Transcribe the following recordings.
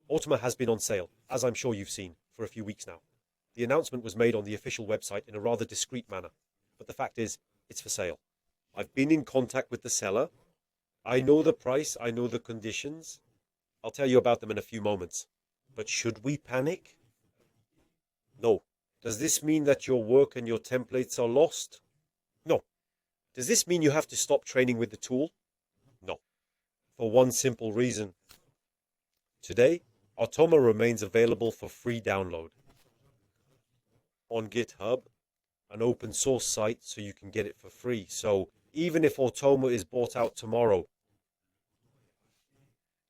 Automa has been on sale, as I'm sure you've seen, for a few weeks now. The announcement was made on the official website in a rather discreet manner, but the fact is, it's for sale. I've been in contact with the seller. I know the price, I know the conditions. I'll tell you about them in a few moments. But should we panic? No. Does this mean that your work and your templates are lost? No. Does this mean you have to stop training with the tool? No. For one simple reason. Today, Automa remains available for free download on GitHub, an open source site, so you can get it for free. So even if Automa is bought out tomorrow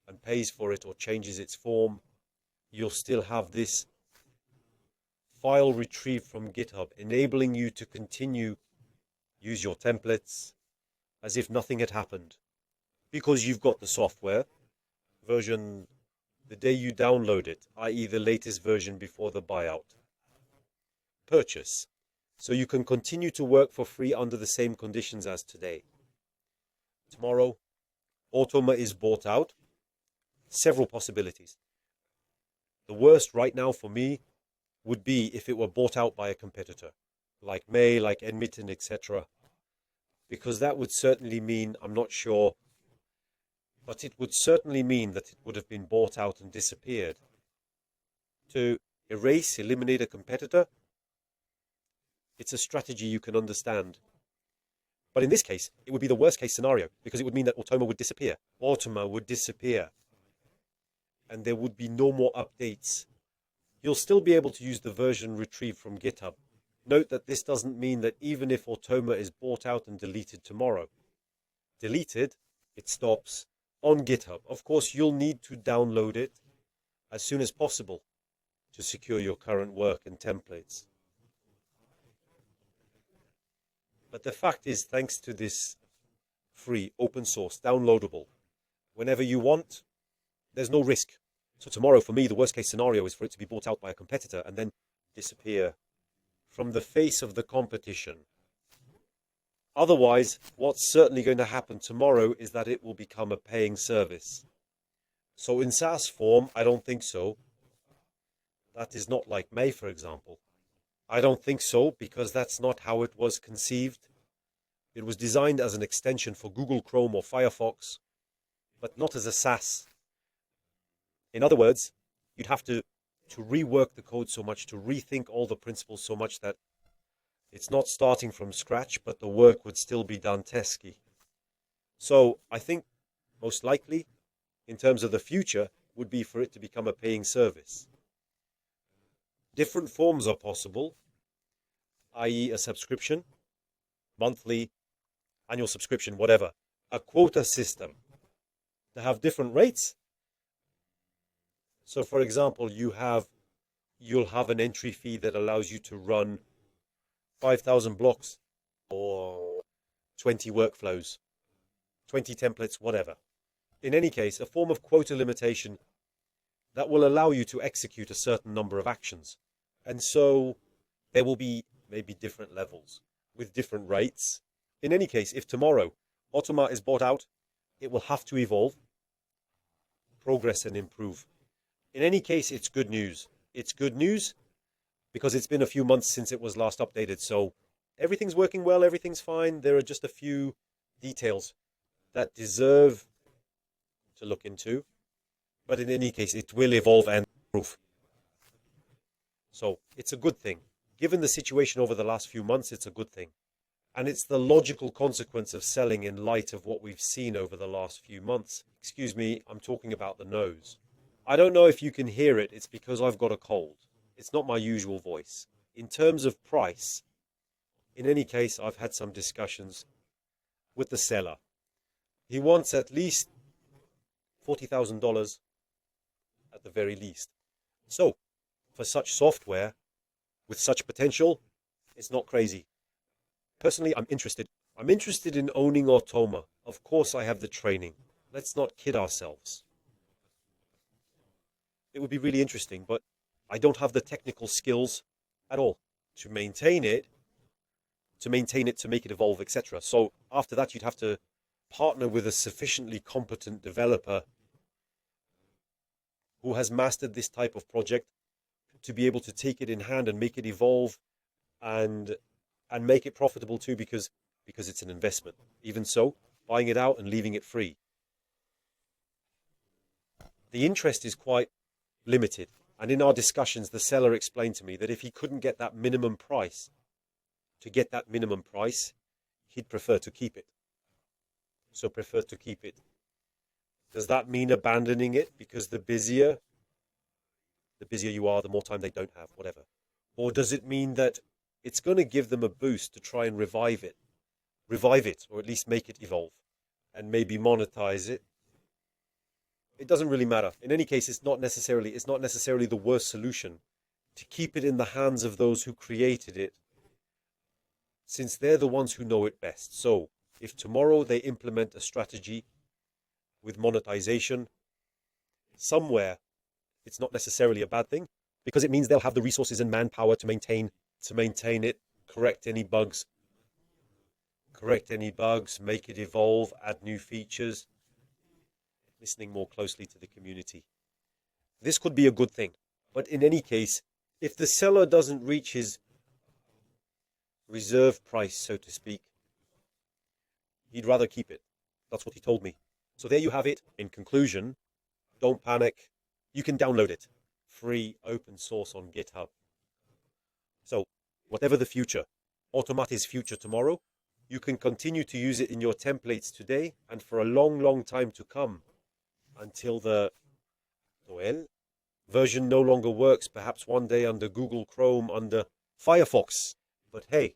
and pays for it or changes its form, you'll still have this file retrieved from GitHub, enabling you to continue use your templates as if nothing had happened, because you've got the software version the day you download it, i.e. the latest version before the buyout purchase. So you can continue to work for free under the same conditions as today. Tomorrow, Automa is bought out. Several possibilities. The worst right now for me would be if it were bought out by a competitor, like May, like Edmonton, etc. Because that would certainly mean, I'm not sure, but it would certainly mean that it would have been bought out and disappeared. To eliminate a competitor, it's a strategy you can understand. But in this case, it would be the worst case scenario, because it would mean that Automa would disappear. Automa would disappear. And there would be no more updates. You'll still be able to use the version retrieved from GitHub. Note that this doesn't mean that even if Automa is bought out and deleted tomorrow. Deleted, it stops on GitHub. Of course, you'll need to download it as soon as possible to secure your current work and templates. But the fact is, thanks to this free, open source, downloadable, whenever you want, there's no risk. So tomorrow, for me, the worst case scenario is for it to be bought out by a competitor and then disappear from the face of the competition. Otherwise, what's certainly going to happen tomorrow is that it will become a paying service. So in SaaS form, I don't think so. That is not like May, for example. I don't think so, because that's not how it was conceived. It was designed as an extension for Google Chrome or Firefox, but not as a SaaS. In other words, you'd have to rework the code so much, to rethink all the principles so much that it's not starting from scratch, but the work would still be Danteschi. So I think most likely, in terms of the future, would be for it to become a paying service. Different forms are possible, i.e. a subscription, monthly, annual subscription, whatever. A quota system to have different rates. So for example, you'll have an entry fee that allows you to run 5,000 blocks or 20 workflows, 20 templates, whatever. In any case, a form of quota limitation that will allow you to execute a certain number of actions. And so there will be maybe different levels with different rates. In any case, if tomorrow Automa is bought out, it will have to evolve, progress and improve. In any case, it's good news. It's good news because it's been a few months since it was last updated. So everything's working well, everything's fine. There are just a few details that deserve to look into. But in any case, it will evolve and improve. So it's a good thing. Given the situation over the last few months, it's a good thing. And it's the logical consequence of selling in light of what we've seen over the last few months. Excuse me, I'm talking about the nose. I don't know if you can hear it. It's because I've got a cold. It's not my usual voice. In terms of price, in any case, I've had some discussions with the seller. He wants at least $40,000 at the very least. So, for such software with such potential, it's not crazy. Personally, I'm interested. I'm interested in owning Automa. Of course, I have the training. Let's not kid ourselves. It would be really interesting, but I don't have the technical skills at all to maintain it, to make it evolve, etc. So after that, you'd have to partner with a sufficiently competent developer who has mastered this type of project to be able to take it in hand and make it evolve and make it profitable too, because it's an investment. Even so, buying it out and leaving it free, the interest is quite limited. And in our discussions, the seller explained to me that if he couldn't get that minimum price, he'd prefer to keep it. So prefer to keep it. Does that mean abandoning it because the busier you are, the more time they don't have, whatever? Or does it mean that it's going to give them a boost to try and revive it, or at least make it evolve and maybe monetize it? It doesn't really matter. In any case, it's not necessarily the worst solution to keep it in the hands of those who created it, since they're the ones who know it best. So if tomorrow they implement a strategy with monetization somewhere, it's not necessarily a bad thing, because it means they'll have the resources and manpower to maintain it, correct any bugs, make it evolve, add new features, listening more closely to the community. This could be a good thing. But in any case, if the seller doesn't reach his reserve price, so to speak, he'd rather keep it. That's what he told me. So there you have it. In conclusion, don't panic. You can download it. Free, open source on GitHub. So whatever the future, Automa's future tomorrow, you can continue to use it in your templates today and for a long, long time to come, until the version no longer works, perhaps one day under Google Chrome, under Firefox. But hey,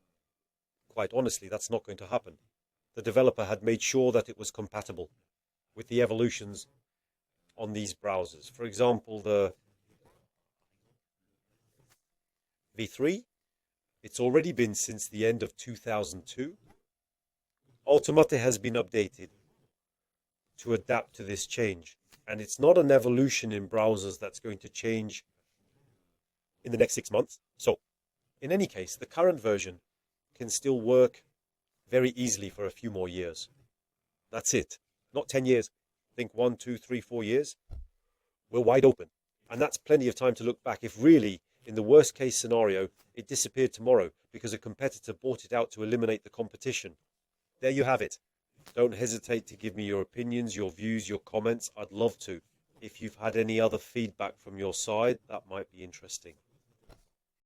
quite honestly, that's not going to happen. The developer had made sure that it was compatible with the evolutions on these browsers. For example, the V3, it's already been since the end of 2002. Automa has been updated to adapt to this change. And it's not an evolution in browsers that's going to change in the next 6 months. So, in any case, the current version can still work very easily for a few more years. That's it. Not 10 years. Think 1, 2, 3, 4 years. We're wide open. And that's plenty of time to look back if really, in the worst case scenario, it disappeared tomorrow because a competitor bought it out to eliminate the competition. There you have it. Don't hesitate to give me your opinions, your views, your comments. I'd love to. If you've had any other feedback from your side, that might be interesting.